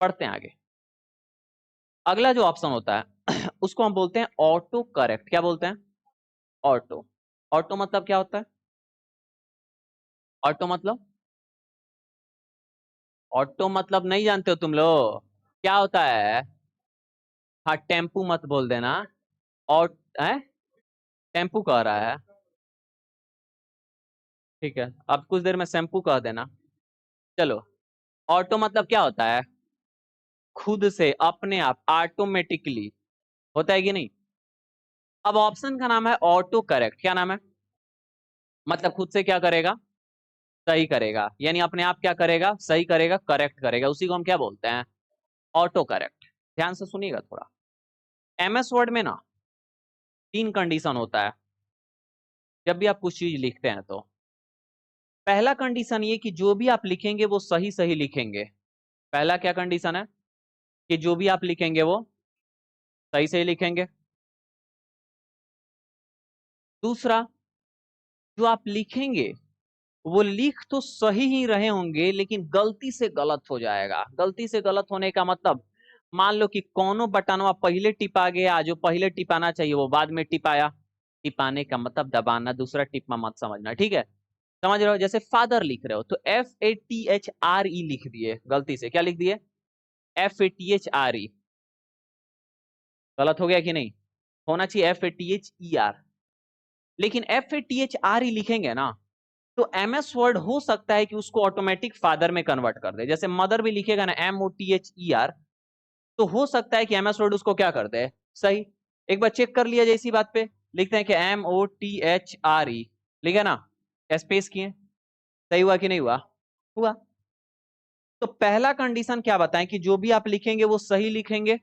पढ़ते हैं आगे। अगला जो ऑप्शन होता है उसको हम बोलते हैं ऑटो करेक्ट। क्या बोलते हैं? ऑटो। ऑटो मतलब क्या होता है? ऑटो मतलब, ऑटो मतलब नहीं जानते हो तुम लोग? क्या होता है? हाँ, टेम्पू मत बोल देना। और है, टेम्पू कह रहा है। ठीक है, अब कुछ देर में शैम्पू कह देना। चलो, ऑटो मतलब क्या होता है? खुद से, अपने आप, ऑटोमेटिकली होता है कि नहीं। अब ऑप्शन का नाम है ऑटो करेक्ट। क्या नाम है? मतलब खुद से क्या करेगा? सही करेगा, यानी अपने आप क्या करेगा? सही करेगा, करेक्ट करेगा। उसी को हम क्या बोलते हैं? Auto correct. ध्यान से सुनिएगा थोड़ा। एमएस वर्ड में ना 3 कंडीशन होता है जब भी आप कुछ चीज लिखते हैं। तो पहला कंडीशन ये कि जो भी आप लिखेंगे वो सही सही लिखेंगे। पहला क्या कंडीशन है? कि जो भी आप लिखेंगे वो सही सही लिखेंगे। दूसरा, जो आप लिखेंगे वो लिख तो सही ही रहे होंगे लेकिन गलती से गलत हो जाएगा। गलती से गलत होने का मतलब, मान लो कि कोनो बटनवा पहले टिपा गया, जो पहले टिपाना चाहिए वो बाद में टिपाया। टिपाने का मतलब दबाना, दूसरा टिपमा मत समझना, ठीक है? समझ रहे हो? जैसे फादर लिख रहे हो तो FATHRE लिख दिए गलती से। क्या लिख दिए? FATHRE। गलत हो गया कि नहीं? होना चाहिए FATHER। लेकिन FATHRE लिखेंगे ना तो एमएस वर्ड हो सकता है कि उसको ऑटोमेटिक फादर में कन्वर्ट कर दे। जैसे मदर भी लिखेगा ना MOTHER, तो हो सकता है कि एमएस वर्ड उसको क्या कर दे? सही। एक बार चेक कर लिया जाए इसी बात पे। लिखते हैं कि MOTHRE, लिखे ना, स्पेस किए, सही हुआ कि नहीं हुआ? हुआ। तो पहला कंडीशन क्या बताएं कि जो भी आप लिखेंगे वो सही लिखेंगे।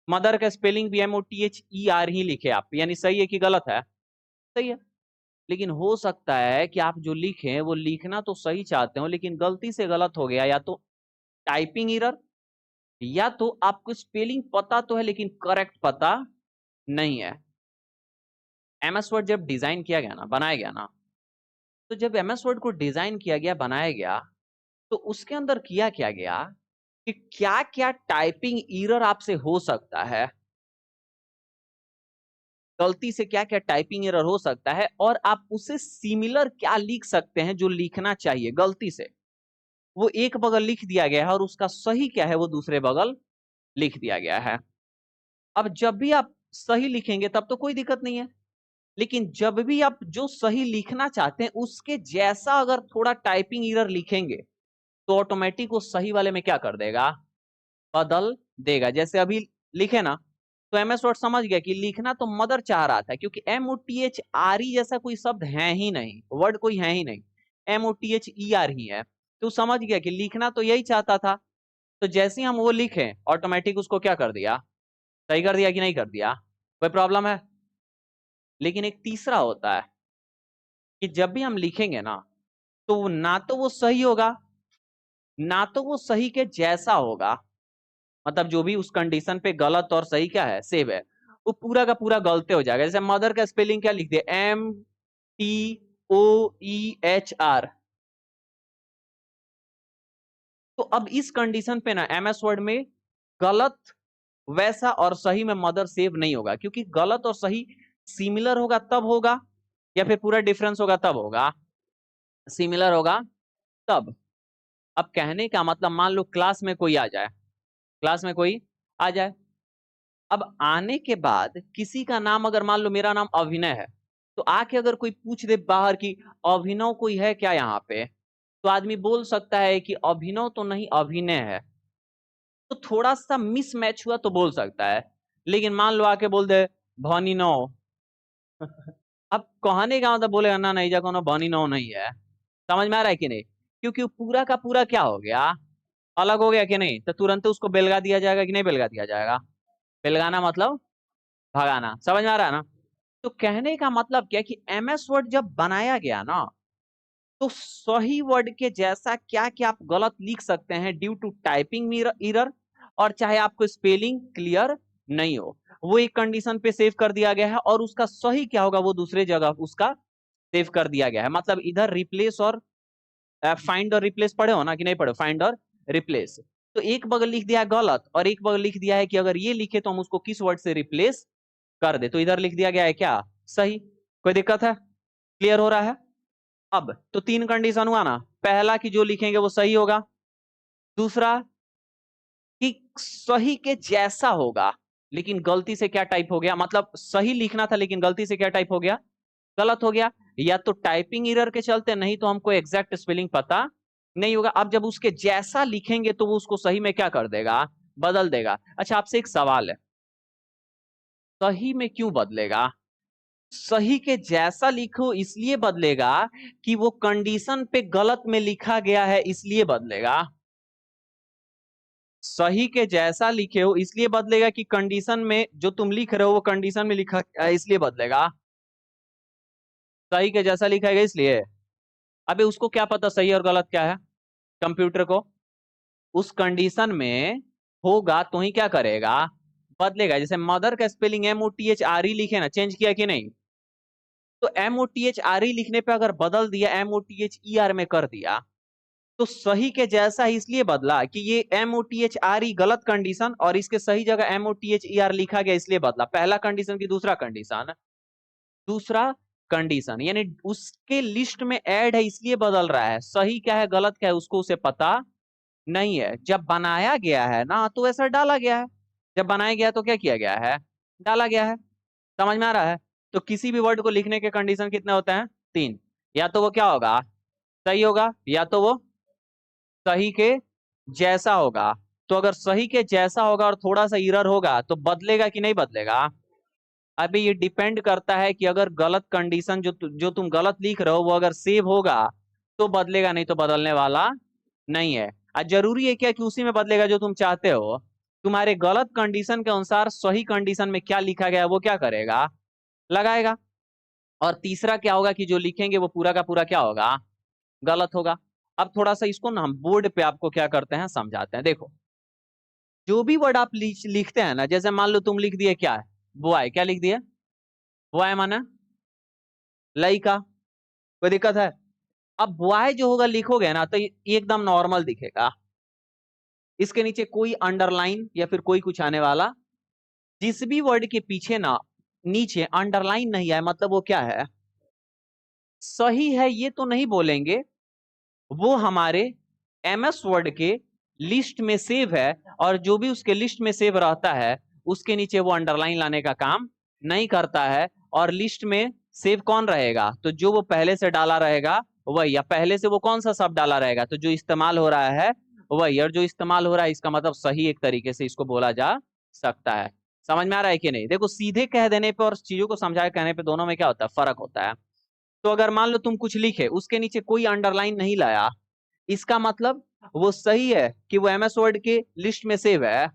मदर का स्पेलिंग भी MOTHER ही लिखे आप, यानी सही है कि गलत है? सही है। लेकिन हो सकता है कि आप जो लिखें वो लिखना तो सही चाहते हो लेकिन गलती से गलत हो गया, या तो टाइपिंग एरर, या तो आपको स्पेलिंग पता तो है लेकिन करेक्ट पता नहीं है। एमएस वर्ड जब डिजाइन किया गया ना, बनाया गया ना, तो जब एमएस वर्ड को डिजाइन किया गया, बनाया गया, तो उसके अंदर किया क्या गया कि क्या क्या टाइपिंग एरर आपसे हो सकता है, गलती से क्या क्या टाइपिंग एरर हो सकता है, और आप उसे सिमिलर क्या लिख सकते हैं जो लिखना चाहिए गलती से वो एक बगल लिख दिया गया है और उसका सही क्या है वो दूसरे बगल लिख दिया गया है। अब जब भी आप सही लिखेंगे तब तो कोई दिक्कत नहीं है, लेकिन जब भी आप जो सही लिखना चाहते हैं उसके जैसा अगर थोड़ा टाइपिंग एरर लिखेंगे तो ऑटोमेटिक वो सही वाले में क्या कर देगा? बदल देगा। जैसे अभी लिखे ना, तो एमएस वर्ड समझ गया कि लिखना तो मदर चाह रहा था, क्योंकि MOTHRE जैसा कोई शब्द है ही नहीं, वर्ड कोई है ही नहीं, MOTHER ही है। तो समझ गया कि लिखना तो यही चाहता था। तो जैसे ही हम वो लिखे ऑटोमेटिक उसको क्या कर दिया? सही कर दिया कि नहीं कर दिया? कोई प्रॉब्लम है? लेकिन एक तीसरा होता है कि जब भी हम लिखेंगे ना, तो ना तो वो सही होगा, ना तो वो सही के जैसा होगा। मतलब जो भी उस कंडीशन पे गलत और सही क्या है, सेव है, वो पूरा का पूरा गलते हो जाएगा। जैसे मदर का स्पेलिंग क्या लिख दिया? MTOEHR। तो अब इस कंडीशन पे ना एमएस वर्ड में गलत वैसा और सही में मदर सेव नहीं होगा, क्योंकि गलत और सही सिमिलर होगा तब होगा, या फिर पूरा डिफरेंस होगा तब होगा? सिमिलर होगा तब। अब कहने का मतलब, मान लो क्लास में कोई आ जाए, क्लास में कोई आ जाए, अब आने के बाद किसी का नाम, अगर मान लो मेरा नाम अभिनय है, तो आके अगर कोई पूछ दे बाहर की अभिनव कोई है क्या यहाँ पे, तो आदमी बोल सकता है कि अभिनव तो नहीं, अभिनय है। तो थोड़ा सा मिसमैच हुआ तो बोल सकता है। लेकिन मान लो आके बोल दे भनी नो, अब कहने का मतलब बोलेगा ना, नहीं जा कोनो भनी नो नहीं है। समझ में आ रहा है कि नहीं? क्योंकि वो पूरा का पूरा क्या हो गया, अलग हो गया कि नहीं? तो तुरंत उसको बेलगा दिया जाएगा कि नहीं बेलगा दिया जाएगा? बेलगाना मतलब भगाना। समझ में आ रहा है ना? तो कहने का मतलब क्या कि एमएस वर्ड जब बनाया गया ना, तो सही वर्ड के जैसा क्या क्या आप गलत लिख सकते हैं ड्यू टू टाइपिंग एरर, और चाहे आपको स्पेलिंग क्लियर नहीं हो, वो एक कंडीशन पे सेव कर दिया गया है, और उसका सही क्या होगा वो दूसरे जगह उसका सेव कर दिया गया है। मतलब इधर रिप्लेस और फाइंड और रिप्लेस पढ़े हो ना कि नहीं पढ़े? फाइंड और रिप्लेस, तो एक बगल लिख दिया है गलत और एक बगल लिख दिया है कि अगर ये लिखे तो हम उसको किस वर्ड से रिप्लेस कर दे। तो इधर लिख दिया गया है क्या, सही। कोई दिक्कत है, क्लियर हो रहा है। अब तो तीन कंडीशन हुआ ना, पहला कि जो लिखेंगे वो सही होगा, दूसरा कि सही के जैसा होगा लेकिन गलती से क्या टाइप हो गया, मतलब सही लिखना था लेकिन गलती से क्या टाइप हो गया, गलत हो गया, या तो टाइपिंग एरर के चलते, नहीं तो हमको एग्जैक्ट स्पेलिंग पता नहीं होगा। अब जब उसके जैसा लिखेंगे तो वो उसको सही में क्या कर देगा, बदल देगा। अच्छा आपसे एक सवाल है, सही में क्यों बदलेगा? सही के जैसा लिखो इसलिए बदलेगा कि वो कंडीशन पे गलत में लिखा गया है इसलिए बदलेगा। सही के जैसा लिखे हो इसलिए बदलेगा कि कंडीशन में जो तुम लिख रहे हो वो कंडीशन में लिखा है इसलिए बदलेगा। सही के जैसा लिखा है इसलिए। अबे उसको क्या पता सही और गलत क्या है, कंप्यूटर को? उस कंडीशन में होगा तो ही क्या करेगा, बदलेगा। जैसे मदर का स्पेलिंग MOTHRE लिखे ना, चेंज किया कि नहीं? तो MOTHRE लिखने पे अगर बदल दिया MOTHER में कर दिया तो सही के जैसा इसलिए बदला कि ये MOTHRE गलत कंडीशन और इसके सही जगह MOTHER लिखा गया इसलिए बदला। पहला कंडीशन की दूसरा कंडीशन, दूसरा कंडीशन यानी उसके लिस्ट में ऐड है इसलिए बदल रहा है। सही क्या है गलत क्या है उसको उसे पता नहीं है। जब बनाया गया है ना तो ऐसा डाला गया है, जब बनाया गया तो क्या किया गया है, डाला गया है। समझ में आ रहा है? तो किसी भी वर्ड को लिखने के कंडीशन कितने होते हैं, तीन। या तो वो क्या होगा, सही होगा, या तो वो सही के जैसा होगा। तो अगर सही के जैसा होगा और थोड़ा सा एरर होगा तो बदलेगा कि नहीं बदलेगा? अभी ये डिपेंड करता है कि अगर गलत कंडीशन जो तुम गलत लिख रहे हो वो अगर सेव होगा तो बदलेगा, नहीं तो बदलने वाला नहीं है। आज जरूरी है क्या कि उसी में बदलेगा जो तुम चाहते हो? तुम्हारे गलत कंडीशन के अनुसार सही कंडीशन में क्या लिखा गया है वो क्या करेगा, लगाएगा। और तीसरा क्या होगा कि जो लिखेंगे वो पूरा का पूरा क्या होगा, गलत होगा। अब थोड़ा सा इसको ना हम बोर्ड पे आपको क्या करते हैं समझाते हैं। देखो जो भी वर्ड आप लिखते हैं ना, जैसे मान लो तुम लिख दिए क्या है, बॉय, क्या लिख दिए, बॉय माना लड़का, कोई दिक्कत है? अब बॉय जो होगा लिखोगे ना तो ये एकदम नॉर्मल दिखेगा, इसके नीचे कोई अंडरलाइन या फिर कोई कुछ आने वाला। जिस भी वर्ड के पीछे ना नीचे अंडरलाइन नहीं आए मतलब वो क्या है, सही है ये तो नहीं बोलेंगे, वो हमारे MS वर्ड के लिस्ट में सेव है और जो भी उसके लिस्ट में सेव रहता है उसके नीचे वो अंडरलाइन लाने का काम नहीं करता है। और लिस्ट में सेव कौन रहेगा, तो जो वो पहले से डाला रहेगा वही, या पहले से वो कौन सा शब्द डाला रहेगा तो जो इस्तेमाल हो रहा है वही, और जो इस्तेमाल हो रहा है इसका मतलब सही एक तरीके से इसको बोला जा सकता है। समझ में आ रहा है कि नहीं? देखो सीधे कह देने पे और चीजों को समझा के कहने पे दोनों में क्या होता है, फर्क होता है। तो अगर मान लो तुम कुछ लिखे उसके नीचे कोई अंडरलाइन नहीं लाया, इसका मतलब वो सही है कि वो MS वर्ड के लिस्ट में सेव है,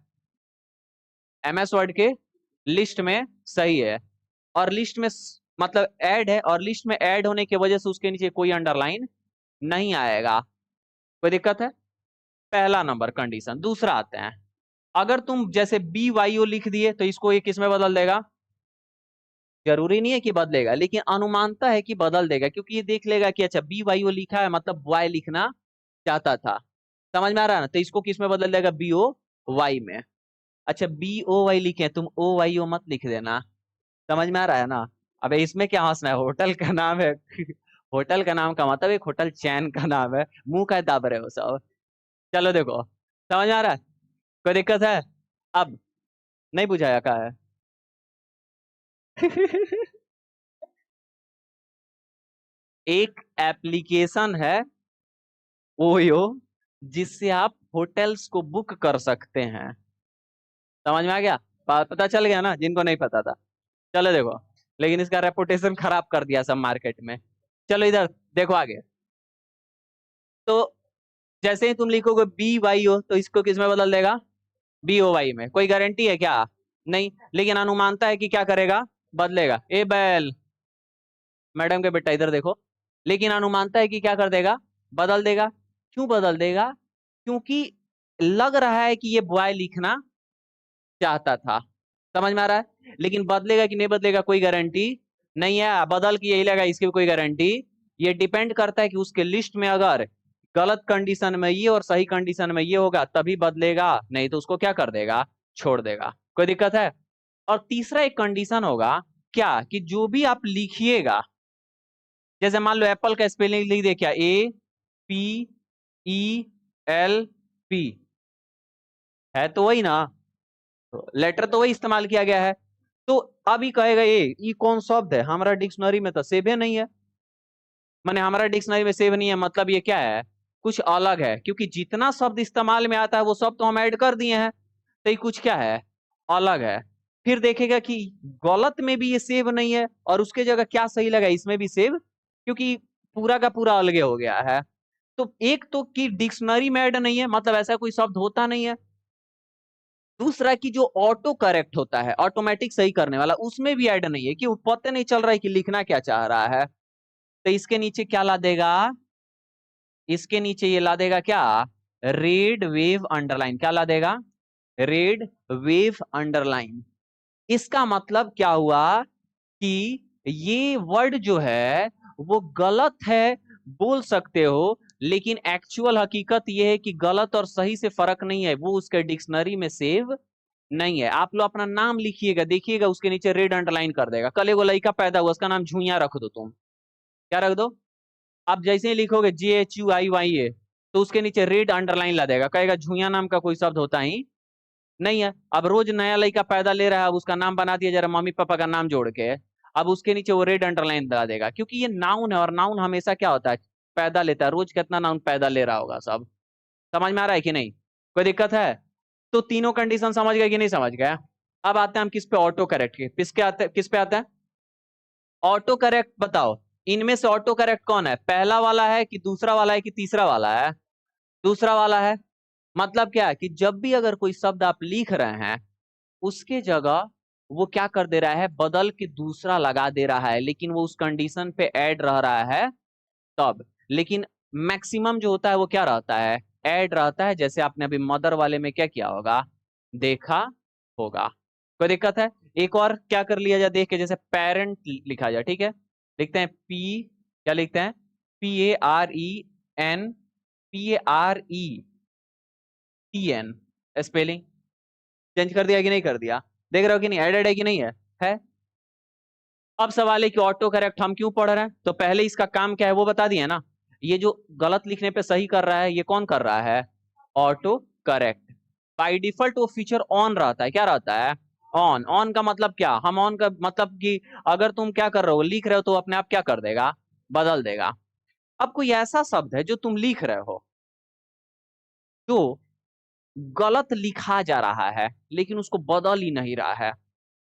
MS वर्ड के लिस्ट में सही है, और लिस्ट में मतलब ऐड है, और लिस्ट में ऐड होने की वजह से उसके नीचे कोई अंडरलाइन नहीं आएगा। कोई दिक्कत है? पहला नंबर कंडीशन। दूसरा आते हैं, अगर तुम जैसे BYO लिख दिए तो इसको ये किस में बदल देगा, जरूरी नहीं है कि बदलेगा लेकिन अनुमानता है कि बदल देगा, क्योंकि ये देख लेगा कि अच्छा BYO लिखा है मतलब बॉय लिखना चाहता था। समझ में आ रहा है ना? तो इसको किस में बदल देगा, BOY में। अच्छा BOY लिखे, तुम OYO मत लिख देना। समझ में आ रहा है ना? अबे इसमें क्या हंसना है, होटल का नाम है होटल का नाम का मतलब एक होटल चैन का नाम है, मुंह का दाब रहे हो सब। चलो देखो, समझ में आ रहा है, कोई दिक्कत है? अब नहीं बुझाया का है एक एप्लीकेशन है ओयो जिससे आप होटल्स को बुक कर सकते हैं। समझ में आ गया? पता चल गया ना जिनको नहीं पता था? चलो देखो, लेकिन इसका रेपुटेशन खराब कर दिया सब मार्केट में। चलो इधर देखो आगे। तो जैसे ही तुम लिखोगे BYO तो इसको किस में बदल देगा, BOY में। कोई गारंटी है क्या, नहीं, लेकिन अनुमानता है कि क्या करेगा, बदलेगा। ए बैल, मैडम के बेटा इधर देखो, लेकिन अनुमानता है कि क्या कर देगा, बदल देगा। क्यों बदल देगा, क्योंकि लग रहा है कि ये बॉय लिखना चाहता था। समझ में आ रहा है? लेकिन बदलेगा कि नहीं बदलेगा कोई गारंटी नहीं है, बदल के यही लगा इसकी कोई गारंटी। ये डिपेंड करता है कि उसके लिस्ट में अगर गलत कंडीशन में ये और सही कंडीशन में ये होगा तभी बदलेगा, नहीं तो उसको क्या कर देगा, छोड़ देगा। कोई दिक्कत है? और तीसरा एक कंडीशन होगा क्या, कि जो भी आप लिखिएगा, जैसे मान लो एप्पल का स्पेलिंग लिख दे क्या, APPLP, है तो वही ना, लेटर तो वही इस्तेमाल किया गया है। तो अभी कहेगा ये कौन शब्द है, हमारा डिक्शनरी में तो सेव है नहीं है, माने हमारा डिक्शनरी में सेव नहीं है, मतलब ये क्या है, कुछ अलग है, क्योंकि जितना शब्द इस्तेमाल में आता है वो सब तो हम ऐड कर दिए हैं, तो ये कुछ क्या है, अलग है। फिर देखेगा कि गलत में भी ये सेव नहीं है, और उसके जगह क्या सही लगा, इसमें भी सेव, क्योंकि पूरा का पूरा अलग हो गया है। तो एक तो कि डिक्शनरी में ऐड नहीं है, मतलब ऐसा कोई शब्द होता नहीं है। दूसरा कि जो ऑटो करेक्ट होता है, ऑटोमेटिक सही करने वाला, उसमें भी ऐड नहीं है, कि पता नहीं चल रहा है कि लिखना क्या चाह रहा है। तो इसके नीचे क्या ला देगा, इसके नीचे ये ला देगा क्या, रेड वेव अंडरलाइन, क्या ला देगा, रेड वेव अंडरलाइन। इसका मतलब क्या हुआ कि ये वर्ड जो है वो गलत है बोल सकते हो, लेकिन एक्चुअल हकीकत ये है कि गलत और सही से फर्क नहीं है, वो उसके डिक्शनरी में सेव नहीं है। आप लोग अपना नाम लिखिएगा, देखिएगा उसके नीचे रेड अंडरलाइन कर देगा। कल एगो लड़का पैदा हुआ, उसका नाम झुइया रख दो, तुम क्या रख दो, आप जैसे ही लिखोगे JHUIYA, तो उसके नीचे रेड अंडरलाइन ला देगा, कहेगा झुइया नाम का कोई शब्द होता ही नहीं है। अब रोज नया लड़का पैदा ले रहा है, अब उसका नाम बना दिया जरा मम्मी पापा का नाम जोड़ के, अब उसके नीचे वो रेड अंडरलाइन ला देगा, क्योंकि ये नाउन है, और नाउन हमेशा क्या होता है, पैदा लेता है। रोज कितना नाउन पैदा ले रहा होगा सब, समझ में आ रहा है कि नहीं, कोई दिक्कत है? तो तीनों कंडीशन समझ गए कि नहीं समझ गए? अब आते हैं हम किस पे, ऑटो करेक्ट के, किसके आते, किस पे आता है ऑटो करेक्ट, बताओ इनमें से ऑटो करेक्ट कौन है, पहला वाला है कि दूसरा वाला है कि तीसरा वाला है, दूसरा वाला है। मतलब क्या है कि जब भी अगर कोई शब्द आप लिख रहे हैं, उसके जगह वो क्या कर दे रहा है, बदल के दूसरा लगा दे रहा है, लेकिन वो उस कंडीशन पे ऐड रह रहा है तब। लेकिन मैक्सिमम जो होता है वो क्या रहता है, ऐड रहता है। जैसे आपने अभी मदर वाले में क्या किया होगा, देखा होगा। कोई दिक्कत है? एक और क्या कर लिया जाए देख के, जैसे पेरेंट लिखा जाए, ठीक है, लिखते हैं पी, क्या लिखते हैं, PAREN, PARETN, स्पेलिंग चेंज कर दिया कि नहीं कर दिया, देख रहे हो कि नहीं, एडेड है कि नहीं है। अब सवाल है कि ऑटो करेक्ट हम क्यों पढ़ रहे हैं, तो पहले इसका काम क्या है वो बता दिए ना। ये जो गलत लिखने पे सही कर रहा है, ये कौन कर रहा है, ऑटो करेक्ट। बाय डिफॉल्ट वो फीचर ऑन रहता है, क्या रहता है, ऑन। ऑन का मतलब क्या, हम ऑन का मतलब कि अगर तुम क्या कर रहे हो, लिख रहे हो, तो अपने आप क्या कर देगा, बदल देगा। अब कोई ऐसा शब्द है जो तुम लिख रहे हो, जो गलत लिखा जा रहा है, लेकिन उसको बदल ही नहीं रहा है।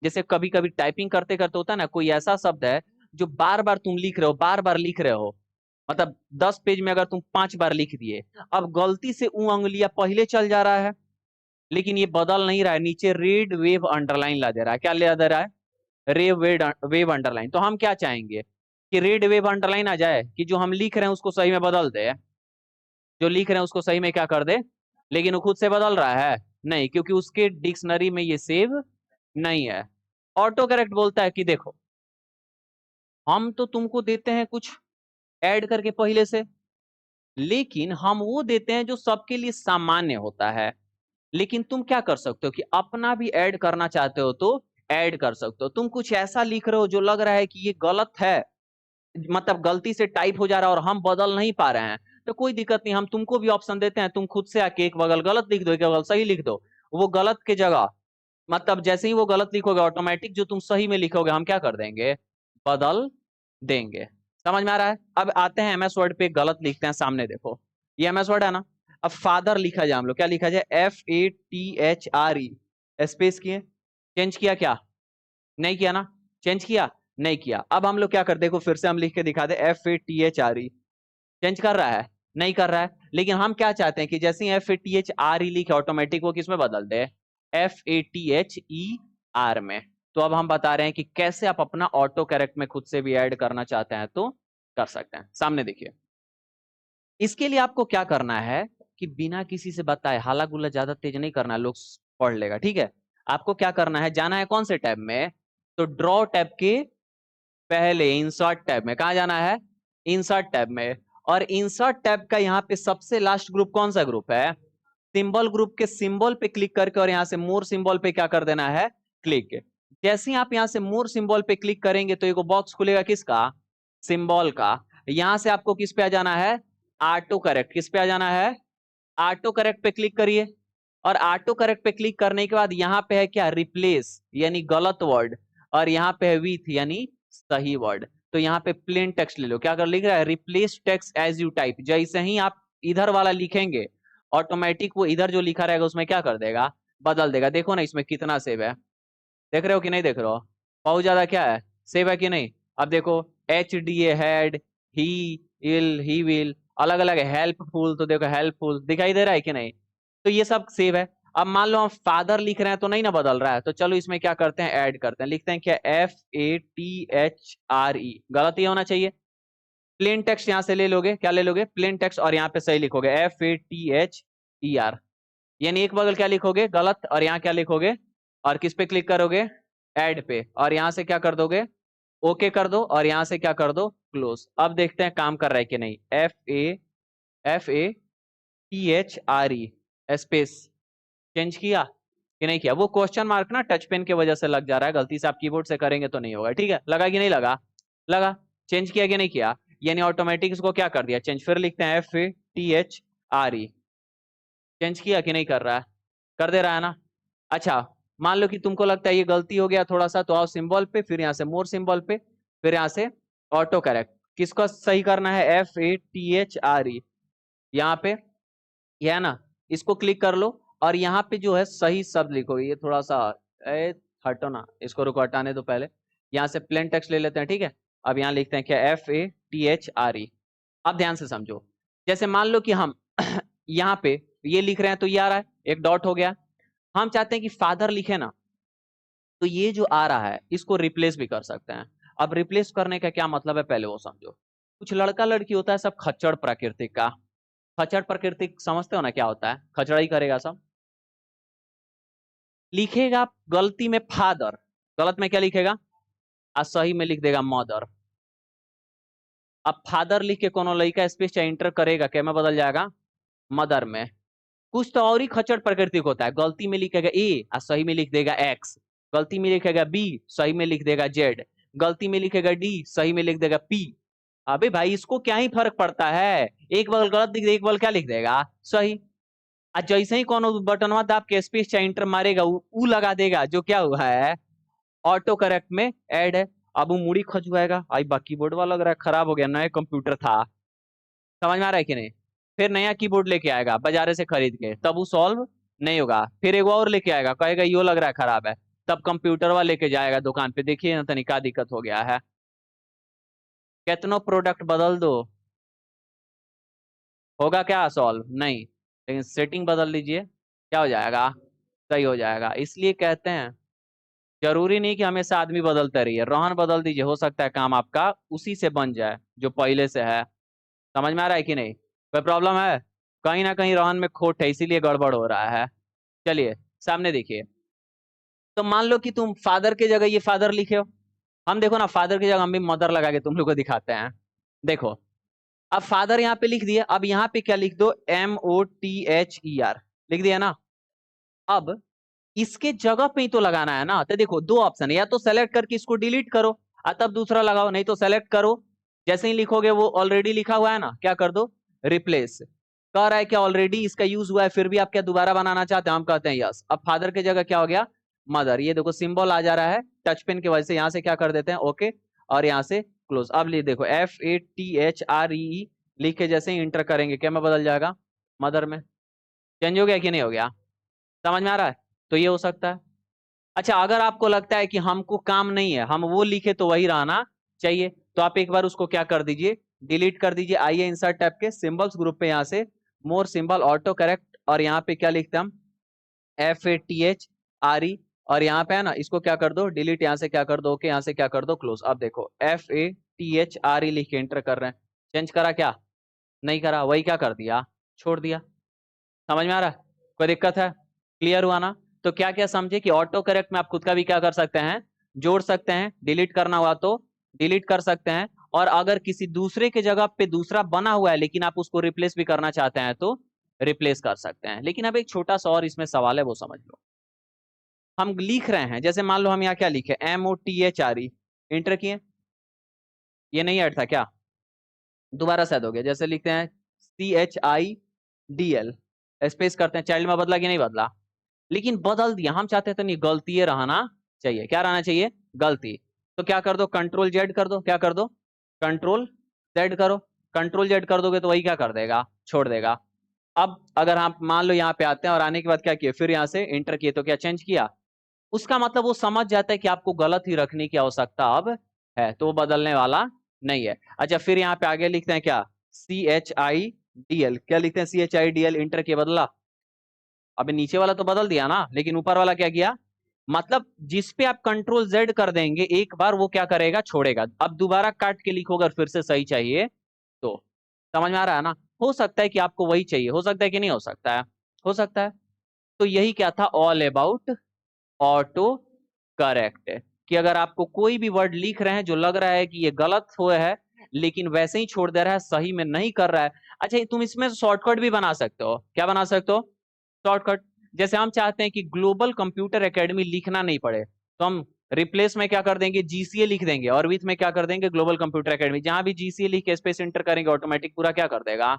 जैसे कभी कभी टाइपिंग करते करते होता है ना, कोई ऐसा शब्द है जो बार बार तुम लिख रहे हो, बार बार लिख रहे हो, मतलब 10 पेज में अगर तुम 5 बार लिख दिए, अब गलती से उंगलियां पहले चल जा रहा है, लेकिन ये बदल नहीं रहा है, नीचे रेड वेव अंडरलाइन ला दे रहा है, क्या ले दे रहा है, रेड वेव अंडरलाइन। तो हम क्या चाहेंगे कि रेड वेव अंडरलाइन आ जाए, कि जो हम लिख रहे हैं उसको सही में बदल दे, जो लिख रहे हैं उसको सही में क्या कर दे, लेकिन वो खुद से बदल रहा है नहीं, क्योंकि उसके डिक्शनरी में ये सेव नहीं है। ऑटो करेक्ट बोलता है कि देखो, हम तो तुमको देते हैं कुछ ऐड करके पहले से, लेकिन हम वो देते हैं जो सबके लिए सामान्य होता है। लेकिन तुम क्या कर सकते हो कि अपना भी ऐड करना चाहते हो तो ऐड कर सकते हो। तुम कुछ ऐसा लिख रहे हो जो लग रहा है कि ये गलत है, मतलब गलती से टाइप हो जा रहा है और हम बदल नहीं पा रहे हैं, तो कोई दिक्कत नहीं, हम तुमको भी ऑप्शन देते हैं, तुम खुद से आके एक बगल गलत लिख दो, एक बगल सही लिख दो। वो गलत के जगह, मतलब जैसे ही वो गलत लिखोगे, ऑटोमेटिक जो तुम सही में लिखोगे हम क्या कर देंगे, बदल देंगे। समझ में आ रहा है? अब आते हैं एमएस वर्ड पे, गलत लिखते हैं, सामने देखो, ये एमएस वर्ड है ना। अब फादर लिखा जाए हम लोग, क्या लिखा जाए, FATHRE, स्पेस किए, चेंज किया क्या, नहीं किया ना, चेंज किया नहीं किया। अब हम लोग क्या कर, देखो फिर से हम लिख के दिखा दे, FATHRE, चेंज कर रहा है, नहीं कर रहा है। लेकिन हम क्या चाहते हैं कि जैसे ही FATHRE लिखे, ऑटोमेटिक वो किस में बदल दे, FATHER में। तो अब हम बता रहे हैं कि कैसे आप अपना ऑटो करेक्ट में खुद से भी ऐड करना चाहते हैं तो कर सकते हैं। सामने देखिए, इसके लिए आपको क्या करना है कि बिना किसी से बताए, हाला गुल्ला ज्यादा तेज नहीं करना है, लोग पढ़ लेगा, ठीक है। आपको क्या करना है, जाना है कौन से टैब में, तो ड्रॉ टैब के पहले इंसर्ट टैब में, कहा जाना है, इंसर्ट टैब में। और इंसर्ट टैब का यहाँ पे सबसे लास्ट ग्रुप कौन सा ग्रुप है? सिंबल ग्रुप के सिंबल पे क्लिक करके और यहाँ से मोर सिंबल पे क्या कर देना है? क्लिक। जैसे ही आप यहाँ से मोर सिंबल पे क्लिक करेंगे तो एक बॉक्स खुलेगा किसका? सिंबल का। यहां से आपको किस पे आ जाना है? Auto correct. किस पे आ जाना है? ऑटो करेक्ट पे क्लिक करिए। और ऑटो करेक्ट पे क्लिक करने के बाद यहाँ पे है क्या? रिप्लेस यानी गलत वर्ड, और यहाँ पे है विथ यानी सही वर्ड। तो यहाँ पे प्लेन टेक्स्ट ले लो। क्या कर लिख रहा है? Replace text as you type. जैसे ही आप इधर वाला लिखेंगे ऑटोमेटिक वो इधर जो लिखा रहेगा उसमें क्या कर देगा? बदल देगा। देखो ना इसमें कितना सेव है, देख रहे हो कि नहीं देख रहे हो? बहुत ज्यादा क्या है? सेव है कि नहीं? अब देखो HDA हैड, ही विल, अलग अलग है। हेल्पफुल तो देखो हेल्पफुल दिखाई दे रहा है कि नहीं? तो ये सब सेव है। अब मान लो हम फादर लिख रहे हैं तो नहीं ना बदल रहा है, तो चलो इसमें क्या करते हैं? ऐड करते हैं। लिखते हैं क्या? FATHRE। गलत ही होना चाहिए। प्लेन टेक्स्ट यहां से ले लोगे। क्या ले लोगे? Plain text. और यहाँ पे सही लिखोगे FATHER। यानी एक बगल क्या लिखोगे? गलत। और यहाँ क्या लिखोगे? और किस पे क्लिक करोगे? ऐड पे। और यहाँ से क्या कर दोगे? ओके कर दो। और यहाँ से क्या कर दो? क्लोज। अब देखते हैं काम कर रहा है कि नहीं। FATHRE स्पेस चेंज किया कि नहीं किया? वो क्वेश्चन मार्क ना टच पेन की वजह से लग जा रहा है, गलती से आप कीबोर्ड से करेंगे तो नहीं होगा। ठीक है, लगा कि नहीं लगा? लगा। चेंज किया कि नहीं किया? यानी ऑटोमेटिक इसको क्या कर दिया? चेंज। फिर लिखते हैं FATHRE। चेंज किया कि नहीं कर रहा है? कर दे रहा है ना? अच्छा, मान लो कि तुमको लगता है ये गलती हो गया थोड़ा सा, तो आओ सिंबल पे, फिर यहाँ से मोर सिंबल पे, फिर यहाँ से ऑटो करेक्ट। किसको सही करना है? FATHRE। यहाँ पे यह है ना, इसको क्लिक कर लो और यहाँ पे जो है सही शब्द लिखो। ये थोड़ा सा हटो ना, इसको रुको, हटाने दो पहले। यहाँ से प्लेन टेक्स्ट ले लेते हैं। ठीक है, अब यहाँ लिखते हैं क्या? FATHRE। अब ध्यान से समझो। जैसे मान लो कि हम यहाँ पे ये लिख रहे हैं तो ये आ रहा है, एक डॉट हो गया। हम चाहते हैं कि फादर लिखे ना, तो ये जो आ रहा है इसको रिप्लेस भी कर सकते हैं। अब रिप्लेस करने का क्या मतलब है पहले वो समझो। कुछ लड़का लड़की होता है सब खच्चड़ प्रकृति का। खच्चड़ प्रकृति समझते हो ना क्या होता है? खचड़ा ही करेगा सब। लिखेगा गलती में फादर, गलत में क्या लिखेगा? और सही में लिख देगा मदर। अब फादर लिख के कोनो लड़का स्पेस चाहे इंटर करेगा, क्या में बदल जाएगा? मदर में। कुछ तो और ही खच्चड़ प्रकृति होता है। गलती में लिखेगा A और सही में लिख देगा X। गलती में लिखेगा B, सही में लिख देगा Z। गलती में लिखेगा D, सही में लिख देगा P। अबे भाई इसको क्या ही फर्क पड़ता है? एक बगल गलत लिख दे, एक बगल क्या लिख देगा? सही। आज जैसे ही कोनो बटनवा दाब के स्पेस चाहे इंटर मारेगा, ऊ लगा देगा जो क्या हुआ है? ऑटो करेक्ट में ऐड है। अब वो मुड़ी खजुआएगा। आई बा कीबोर्ड वाला लग रहा है खराब हो गया, नया कंप्यूटर था। समझ में आ रहा है कि नहीं? फिर नया कीबोर्ड लेके आएगा बाजारे से खरीद के, तब वो सॉल्व नहीं होगा। फिर एक और लेके आएगा, कहेगा यो लग रहा है खराब है, तब कंप्यूटर वाला लेके जाएगा दुकान पे, देखिए ना तनिक क्या दिक्कत हो गया है। कितनो प्रोडक्ट बदल दो, होगा क्या सॉल्व? नहीं। लेकिन सेटिंग बदल लीजिए, क्या हो जाएगा? सही हो जाएगा। इसलिए कहते हैं जरूरी नहीं कि हमेशा आदमी बदलते रहिए, रोहन बदल दीजिए, हो सकता है काम आपका उसी से बन जाए जो पहले से है। समझ में आ रहा है कि नहीं? कोई प्रॉब्लम है? कहीं ना कहीं रोहन में खोट है, इसीलिए गड़बड़ हो रहा है। चलिए सामने देखिए। तो मान लो कि तुम फादर की जगह ये फादर लिखे हो। हम देखो ना, फादर की जगह हम भी मदर लगा के तुम लोग को दिखाते हैं। देखो, अब फादर यहाँ पे लिख दिया। अब यहाँ पे क्या लिख दो? MOTHER लिख दिया ना। अब इसके जगह पे ही तो लगाना है ना। तो देखो दो ऑप्शन है, या तो सेलेक्ट करके इसको डिलीट करो और तब दूसरा लगाओ, नहीं तो सेलेक्ट करो, जैसे ही लिखोगे वो ऑलरेडी लिखा हुआ है ना, क्या कर दो? रिप्लेस। कह रहा है क्या ऑलरेडी इसका यूज हुआ है, फिर भी आप क्या दोबारा बनाना चाहते हैं? हम कहते हैं यस। अब फादर की जगह क्या हो गया? मदर। ये देखो सिंबल आ जा रहा है टच पेन की वजह से। यहाँ से क्या कर देते हैं? ओके। और यहाँ से क्लोज। अब ले देखो FATHRE लिख के जैसे ही इंटर करेंगे, क्या में बदल जाएगा? मदर में। चेंज हो गया कि नहीं हो गया? समझ में आ रहा है? तो ये हो सकता है। अच्छा, अगर आपको लगता है कि हमको काम नहीं है, हम वो लिखे तो वही रहना चाहिए, तो आप एक बार उसको क्या कर दीजिए? डिलीट कर दीजिए। आइए इंसर्ट टैब के सिंबल्स ग्रुप पे, यहाँ से मोर सिंबल ऑटो करेक्ट, और यहाँ पे क्या लिखते हैं हम? FATHRE। और यहाँ पे है ना, इसको क्या कर दो? डिलीट। यहाँ से क्या कर दो? ओके। यहाँ से क्या कर दो? क्लोज। अब देखो FATHRE लिख के एंटर कर रहे हैं। चेंज करा क्या? नहीं करा, वही क्या कर दिया? छोड़ दिया। समझ में आ रहा है? कोई दिक्कत है? क्लियर हुआ ना? तो क्या क्या समझे कि ऑटो करेक्ट में आप खुद का भी क्या कर सकते हैं? जोड़ सकते हैं। डिलीट करना हुआ तो डिलीट कर सकते हैं, और अगर किसी दूसरे के जगह पे दूसरा बना हुआ है लेकिन आप उसको रिप्लेस भी करना चाहते हैं तो रिप्लेस कर सकते हैं। लेकिन अब एक छोटा सा और इसमें सवाल है, वो समझ लो। हम लिख रहे हैं, जैसे मान लो हम यहाँ क्या लिखे, MOTHRE, इंटर किए, ये नहीं ऐड था क्या, दोबारा सेट हो गया। जैसे लिखते हैं CHIDL, स्पेस करते हैं, चाइल्ड में बदला कि नहीं बदला, लेकिन बदल दिया, हम चाहते तो नहीं, गलती ये रहना चाहिए, क्या रहना चाहिए, गलती। तो क्या कर दो, कंट्रोल जेड कर दो, क्या कर दो, कंट्रोल जेड करो, कंट्रोल जेड कर दोगे तो वही क्या कर देगा, छोड़ देगा। अब अगर हम मान लो यहाँ पे आते हैं और आने के बाद क्या किए, फिर यहाँ से इंटर किए, तो क्या चेंज किया, उसका मतलब वो समझ जाता है कि आपको गलत ही रखने की आवश्यकता अब है, तो वो बदलने वाला नहीं है। अच्छा, फिर यहाँ पे आगे लिखते हैं क्या, CHIDL, क्या लिखते हैं, CHIDL, इंटर किए, बदला। अबे नीचे वाला तो बदल दिया ना, लेकिन ऊपर वाला क्या किया, मतलब जिस पे आप कंट्रोल जेड कर देंगे एक बार, वो क्या करेगा, छोड़ेगा। अब दोबारा काट के लिखोगे और फिर से सही चाहिए तो, समझ में आ रहा है ना। हो सकता है कि आपको वही चाहिए, हो सकता है कि नहीं हो सकता है, हो सकता है। तो यही क्या था, ऑल अबाउट ऑटो करेक्ट, कि अगर आपको कोई भी वर्ड लिख रहे हैं जो लग रहा है कि ये गलत हुआ है लेकिन वैसे ही छोड़ दे रहा है, सही में नहीं कर रहा है, अच्छा तुम इसमें शॉर्टकट भी बना सकते हो, क्या बना सकते हो, शॉर्टकट। जैसे हम चाहते हैं कि ग्लोबल कंप्यूटर एकेडमी लिखना नहीं पड़े, तो हम रिप्लेस में क्या कर देंगे, GCA लिख देंगे, और विथ में क्या कर देंगे, ग्लोबल कंप्यूटर एकेडमी। जहां भी GCA लिख के स्पेस इंटर करेंगे, ऑटोमेटिक पूरा क्या कर देगा,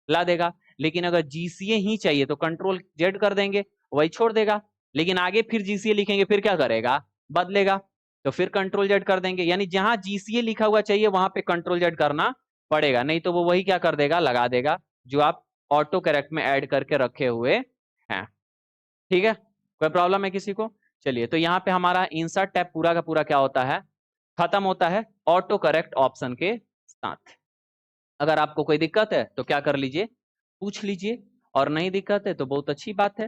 ला देगा। लेकिन अगर GCA ही चाहिए तो कंट्रोल जेड कर देंगे, वही छोड़ देगा। लेकिन आगे फिर GCA लिखेंगे, फिर क्या करेगा, बदलेगा, तो फिर कंट्रोल जेड कर देंगे। यानी जहां GCA लिखा हुआ चाहिए वहां पे कंट्रोल जेड करना पड़ेगा, नहीं तो वो वही क्या कर देगा, लगा देगा, जो आप ऑटो करेक्ट में ऐड करके रखे हुए हैं। ठीक है, कोई प्रॉब्लम है किसी को। चलिए, तो यहाँ पे हमारा इंसर्ट टैब पूरा का पूरा क्या होता है, खत्म होता है ऑटो करेक्ट ऑप्शन के साथ। अगर आपको कोई दिक्कत है तो क्या कर लीजिए, पूछ लीजिए, और नहीं दिक्कत है तो बहुत अच्छी बात है।